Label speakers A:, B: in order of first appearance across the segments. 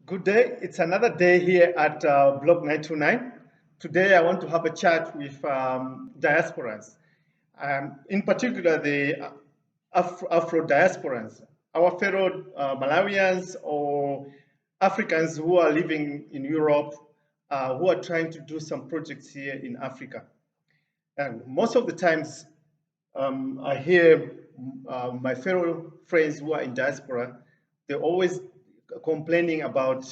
A: Good day. It's another day here at Block 929. Today, I want to have a chat with diasporas, in particular the Afro diasporans, our fellow Malawians or Africans who are living in Europe, who are trying to do some projects here in Africa. And most of the times, I hear my fellow friends who are in diaspora, they're always complaining about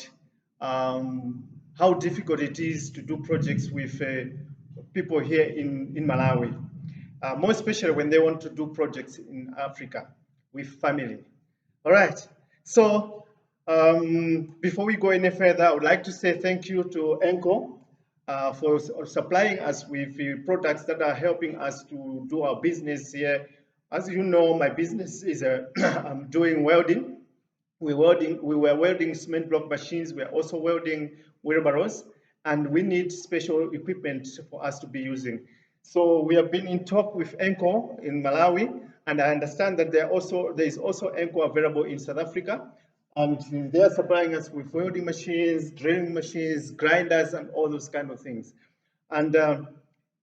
A: how difficult it is to do projects with people here in Malawi, more especially when they want to do projects in Africa with family. All right. So before we go any further, I would like to say thank you to Enco for supplying us with the products that are helping us to do our business here. As you know, my business is I'm doing welding. We were welding cement block machines. We are also welding wheelbarrows, and we need special equipment for us to be using. So we have been in talk with Enco in Malawi, and I understand that there is also Enco available in South Africa, and they are supplying us with welding machines, drilling machines, grinders, and all those kind of things. And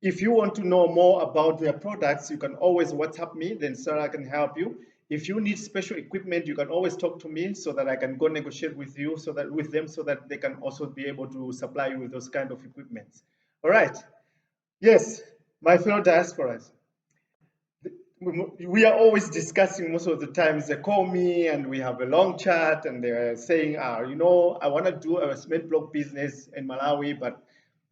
A: if you want to know more about their products, you can always WhatsApp me, then Sarah can help you. If you need special equipment, you can always talk to me so that I can go negotiate with you, so that with them, so that they can also be able to supply you with those kind of equipment. All right. Yes, my fellow diasporas, we are always discussing most of the times. They call me and we have a long chat, and they're saying, I want to do a cement block business in Malawi, but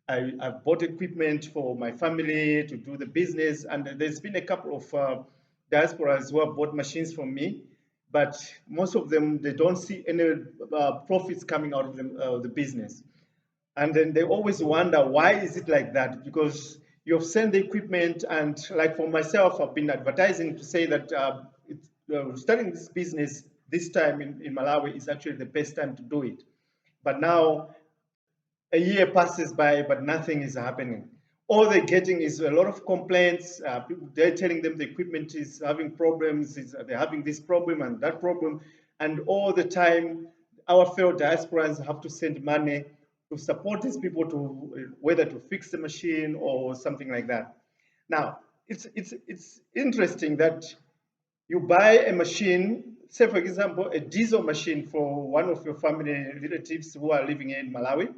A: I've bought equipment for my family to do the business. And there's been a couple of diasporas who have bought machines from me, but most of them, they don't see any profits coming out of the business. And then they always wonder, why is it like that? Because you've sent the equipment, and like for myself, I've been advertising to say that starting this business this time in Malawi is actually the best time to do it. But now a year passes by, but nothing is happening. All they're getting is a lot of complaints. People, they're telling them the equipment is having problems, they're having this problem and that problem. And all the time, our fellow diasporans have to send money to support these people to whether to fix the machine or something like that. Now, it's interesting that you buy a machine, say for example, a diesel machine for one of your family relatives who are living in Malawi,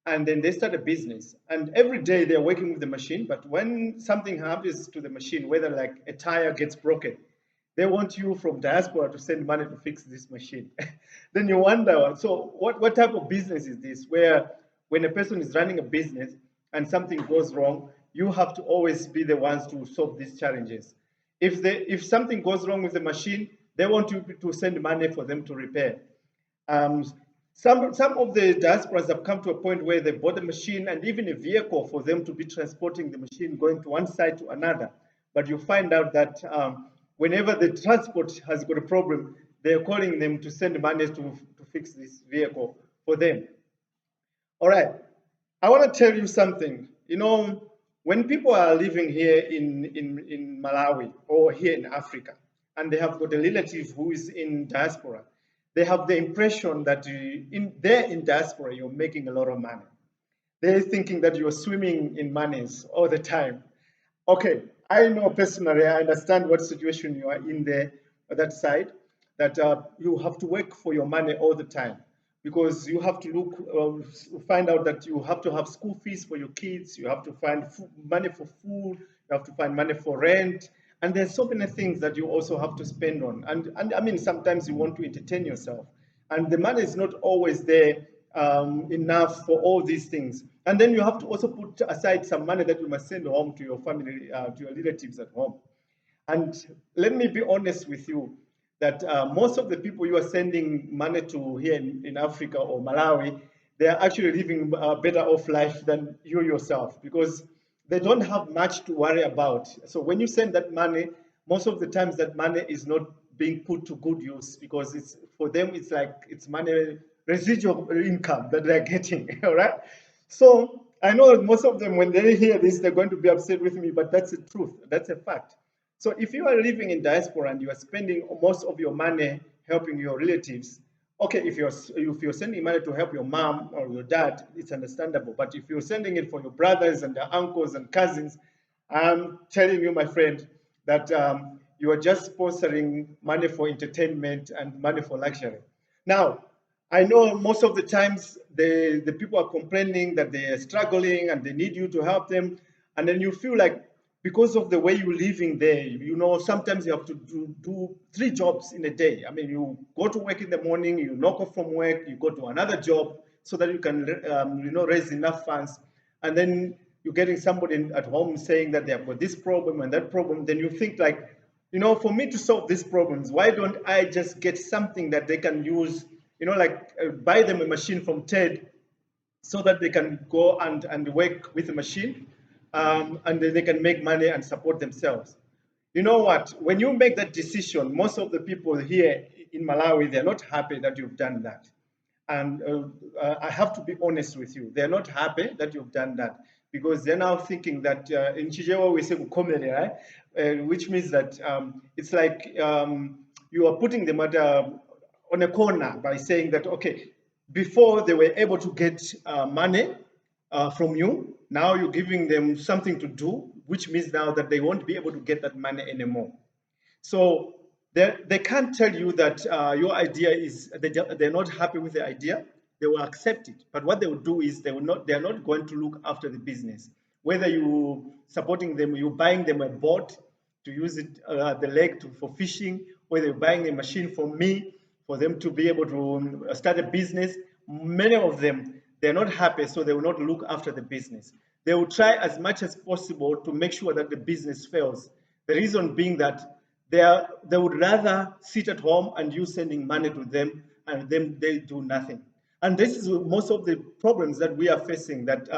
A: and then they start a business. And every day they're working with the machine, but when something happens to the machine, whether like a tire gets broken, they want you from diaspora to send money to fix this machine. Then you wonder, so what type of business is this, where when a person is running a business and something goes wrong, you have to always be the ones to solve these challenges. If something goes wrong with the machine, they want you to send money for them to repair. Um, some of the diasporas have come to a point where they bought a machine and even a vehicle for them to be transporting the machine going to one side to another. But you find out that whenever the transport has got a problem, they're calling them to send money to fix this vehicle for them. All right. I want to tell you something. You know, when people are living here in Malawi or here in Africa, and they have got a relative who is in diaspora, they have the impression that they're in diaspora, you're making a lot of money. They're thinking that you're swimming in monies all the time. Okay, I know personally, I understand what situation you are in there, that side, that you have to work for your money all the time because you have to find out that you have to have school fees for your kids, you have to find money for food, you have to find money for rent, and there's so many things that you also have to spend on. And I mean, sometimes you want to entertain yourself, and the money is not always there enough for all these things. And then you have to also put aside some money that you must send home to your family, to your relatives at home. And let me be honest with you that most of the people you are sending money to here in Africa or Malawi, they are actually living a better off life than you yourself because they don't have much to worry about. So when you send that money, most of the times that money is not being put to good use because it's for them it's like it's money residual income that they're getting. All right. So I know most of them when they hear this they're going to be upset with me, but that's the truth. That's a fact. So if you are living in diaspora and you are spending most of your money helping your relatives, Okay, if you're sending money to help your mom or your dad, it's understandable. But if you're sending it for your brothers and their uncles and cousins, I'm telling you, my friend, that you are just sponsoring money for entertainment and money for luxury. Now, I know most of the times the people are complaining that they are struggling and they need you to help them, and then you feel like because of the way you're living there, sometimes you have to do three jobs in a day. I mean, you go to work in the morning, you knock off from work, you go to another job so that you can, raise enough funds. And then you're getting somebody at home saying that they have got this problem and that problem. Then you think like, for me to solve these problems, why don't I just get something that they can use, like buy them a machine from TED so that they can go and work with the machine, and then they can make money and support themselves. You know what? When you make that decision, most of the people here in Malawi, they're not happy that you've done that. And I have to be honest with you, they're not happy that you've done that because they're now thinking that in Chichewa we say "kukomele," right? Which means that it's like you are putting them on a corner by saying that, okay, before they were able to get money from you, now you're giving them something to do, which means now that they won't be able to get that money anymore. So they can't tell you that your idea is they're not happy with the idea. They will accept it, but what they will do is they are not going to look after the business. Whether you supporting them, you buying them a boat to use it the lake for fishing, whether you're buying a machine from me for them to be able to start a business. Many of them they're not happy, so they will not look after the business. They will try as much as possible to make sure that the business fails. The reason being that they would rather sit at home and you sending money to them and then they do nothing. And this is most of the problems that we are facing, that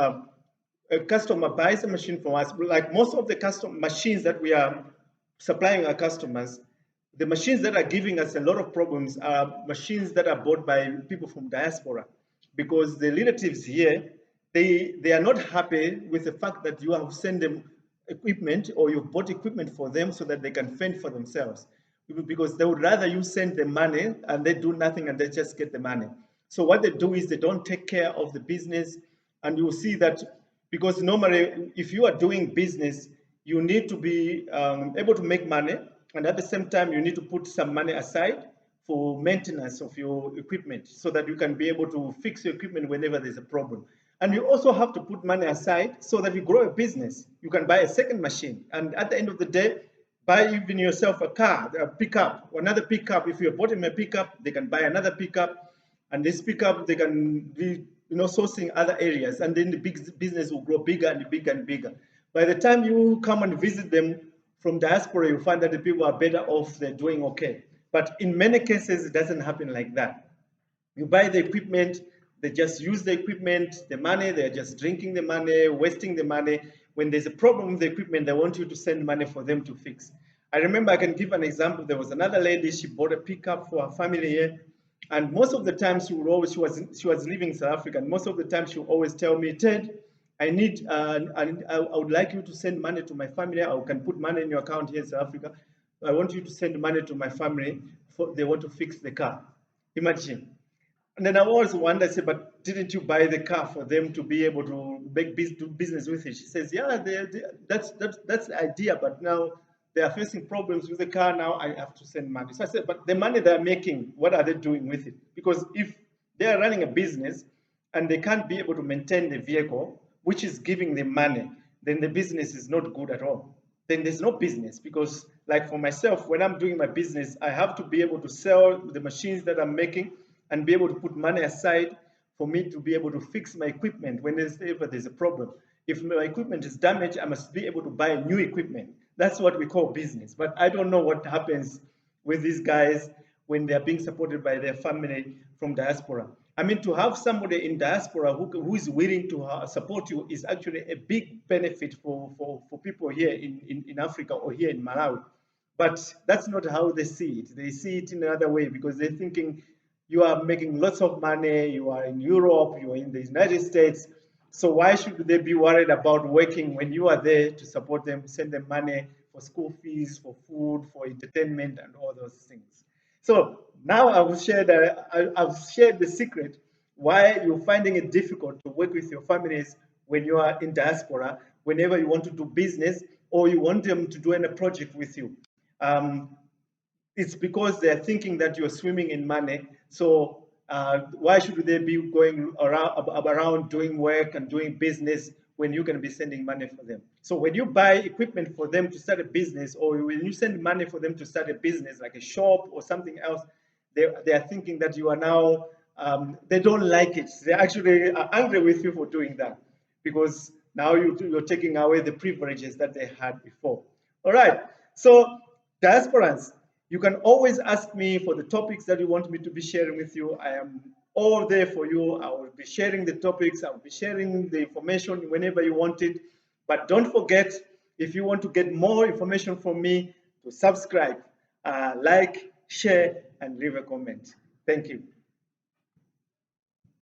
A: a customer buys a machine from us. Like most of the custom machines that we are supplying our customers, the machines that are giving us a lot of problems are machines that are bought by people from diaspora, because the relatives here, they are not happy with the fact that you have sent them equipment or you've bought equipment for them so that they can fend for themselves, because they would rather you send them money and they do nothing and they just get the money. So what they do is they don't take care of the business. And you'll see that, because normally if you are doing business, you need to be able to make money, and at the same time you need to put some money aside for maintenance of your equipment so that you can be able to fix your equipment whenever there's a problem. And you also have to put money aside so that you grow a business. You can buy a second machine, and at the end of the day, buy even yourself a car, a pickup, or another pickup. If you're bought him a pickup, they can buy another pickup, and this pickup they can be, sourcing other areas, and then the big business will grow bigger and bigger and bigger. By the time you come and visit them from diaspora, you find that the people are better off, they're doing okay. But in many cases, it doesn't happen like that. You buy the equipment, they just use the equipment, the money, they're just drinking the money, wasting the money. When there's a problem with the equipment, they want you to send money for them to fix. I remember, I can give an example. There was another lady, she bought a pickup for her family here. And most of the time she was living in South Africa, and most of the time she would always tell me, Ted, I would like you to send money to my family. I can put money in your account here in South Africa. I want you to send money to my family. They want to fix the car. Imagine. And then I always wonder, I say, but didn't you buy the car for them to be able to do business with it? She says, yeah, that's the idea, but now they are facing problems with the car. Now I have to send money. So I said, but the money they're making, what are they doing with it? Because if they are running a business and they can't be able to maintain the vehicle, which is giving them money, then the business is not good at all. Then there's no business, because like for myself, when I'm doing my business, I have to be able to sell the machines that I'm making and be able to put money aside for me to be able to fix my equipment whenever there's a problem. If my equipment is damaged, I must be able to buy new equipment. That's what we call business. But I don't know what happens with these guys when they're being supported by their family from diaspora. I mean, to have somebody in diaspora who is willing to support you is actually a big benefit for people here in Africa or here in Malawi. But that's not how they see it. They see it in another way, because they're thinking you are making lots of money, you are in Europe, you are in the United States. So why should they be worried about working when you are there to support them, send them money for school fees, for food, for entertainment, and all those things? So Now I've shared the secret why you're finding it difficult to work with your families when you are in diaspora, whenever you want to do business or you want them to do any project with you. Um, it's because they're thinking that you're swimming in money. So why should they be going around doing work and doing business when you can be sending money for them? So when you buy equipment for them to start a business, or when you send money for them to start a business like a shop or something else, they are thinking that you are now, they don't like it. They actually are angry with you for doing that because now you're taking away the privileges that they had before. All right. So diasporans, you can always ask me for the topics that you want me to be sharing with you. I am all there for you. I will be sharing the topics. I will be sharing the information whenever you want it. But don't forget, if you want to get more information from me, to subscribe, like, share, and leave a comment. Thank you.